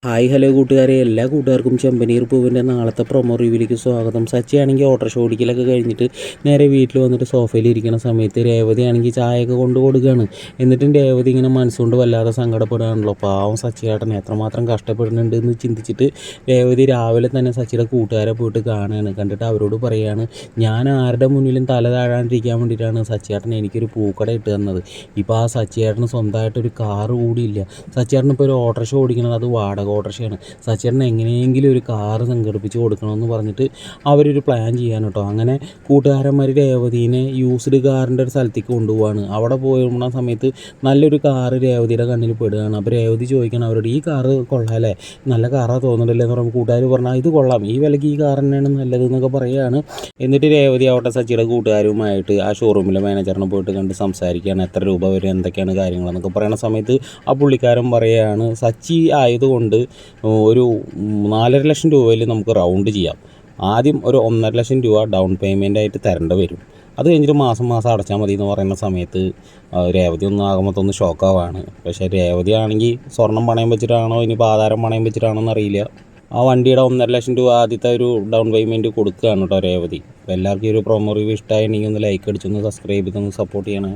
Hi hello കൂട്ടുകാരെ, എല്ലാ കൂട്ടുകാർക്കും ചെമ്പനീർ പൂവിൻ്റെ നാളത്തെ പ്രൊമോ റിവ്യൂവിലേക്ക് സ്വാഗതം. സച്ചിയാണെങ്കിൽ ഓട്ടോറിക്ഷ ഓടിക്കലൊക്കെ കഴിഞ്ഞിട്ട് നേരെ വീട്ടിൽ വന്നിട്ട് സോഫയിൽ ഇരിക്കുന്ന സമയത്ത് രേവതി ആണെങ്കിൽ ചായയൊക്കെ കൊണ്ട് കൊടുക്കുകയാണ്. എന്നിട്ടും രേവതി ഇങ്ങനെ മനസ്സുകൊണ്ട് വല്ലാതെ സങ്കടപ്പെടുകയാണല്ലോ. പാവം സച്ചിയേട്ടൻ എത്രമാത്രം കഷ്ടപ്പെടുന്നുണ്ട് എന്ന് ചിന്തിച്ചിട്ട് രേവതി രാവിലെ തന്നെ സച്ചിയുടെ കൂട്ടുകാരെ പോയിട്ട് കാണുകയാണ്. കണ്ടിട്ട് അവരോട് പറയുകയാണ്, ഞാൻ ആരുടെ മുന്നിലും തല താഴാണ്ടിരിക്കാൻ വേണ്ടിയിട്ടാണ് സച്ചിയേട്ടൻ എനിക്കൊരു പൂക്കട ഇട്ട് തന്നത്. ഇപ്പോൾ ആ സച്ചിയേട്ടന് സ്വന്തമായിട്ടൊരു കാറ് കൂടിയില്ല. സച്ചിയേട്ടൻ ഇപ്പോൾ ഒരു ഓട്ടോറിക്ഷ ഓടിക്കുന്നത് അത് വാടക ഓട്ടോറിക്ഷയാണ്. സച്ചിയേട്ടൻ എങ്ങനെയെങ്കിലും ഒരു കാറ് സംഘടിപ്പിച്ച് കൊടുക്കണമെന്ന് പറഞ്ഞിട്ട് അവരൊരു പ്ലാൻ ചെയ്യാൻ കേട്ടോ. അങ്ങനെ കൂട്ടുകാരന്മാർ രേവതീനെ യൂസ്ഡ് കാറിൻ്റെ ഒരു സ്ഥലത്തേക്ക് കൊണ്ടുപോവാണ്. അവിടെ പോകുന്ന സമയത്ത് നല്ലൊരു കാറ് രേവതിയുടെ കണ്ണിൽ പെടുകയാണ്. അപ്പോൾ രേവതി ചോദിക്കണം അവരോട്, ഈ കാറ് കൊള്ളാമല്ലേ, നല്ല കാറാണ് തോന്നുന്നില്ലേ എന്ന് പറയുമ്പോൾ കൂട്ടുകാർ പറഞ്ഞാൽ ഇത് കൊള്ളാം, ഈ വിലയ്ക്ക് ഈ കാർ തന്നെയാണ് നല്ലത് എന്നൊക്കെ പറയുകയാണ്. എന്നിട്ട് രേവതി ആവട്ടെ സച്ചിയുടെ കൂട്ടുകാരുമായിട്ട് ആ ഷോറൂമിലെ മാനേജറിനെ പോയിട്ട് കണ്ട് സംസാരിക്കുകയാണ്. എത്ര രൂപ വരും, എന്തൊക്കെയാണ് കാര്യങ്ങളെന്നൊക്കെ പറയുന്ന സമയത്ത് ആ പുള്ളിക്കാരൻ പറയുകയാണ്, സച്ചി ആയതുകൊണ്ട് ഒരു 4.5 ലക്ഷം രൂപയിൽ നമുക്ക് റൗണ്ട് ചെയ്യാം. ആദ്യം ഒരു 1.5 ലക്ഷം രൂപ ഡൗൺ പേയ്മെൻ്റ് ആയിട്ട് തരേണ്ടി വരും. അത് കഴിഞ്ഞിട്ട് മാസം അടച്ചാൽ മതി എന്ന് പറയുന്ന സമയത്ത് രേവതി ആകുമ്പോൾ ഷോക്കാവാണ്. പക്ഷേ രേവതി ആണെങ്കിൽ സ്വർണം പണയം വെച്ചിട്ടാണോ ഇനിയിപ്പോൾ ആധാരം പണയം വെച്ചിട്ടാണോ എന്നറിയില്ല, ആ വണ്ടിയുടെ 1.5 ലക്ഷം രൂപ ആദ്യത്തെ ഒരു ഡൗൺ പേയ്മെൻറ്റ് കൊടുക്കുകയാണ് കേട്ടോ രേവതി. അപ്പോൾ എല്ലാവർക്കും ഈ ഒരു പ്രൊമോ റിവ്യൂ ഇഷ്ടമായിട്ടുണ്ടെങ്കിൽ ഒന്ന് ലൈക്ക് അടിച്ചൊന്ന് സബ്സ്ക്രൈബ് ചെയ്തൊന്ന് സപ്പോർട്ട് ചെയ്യണേ.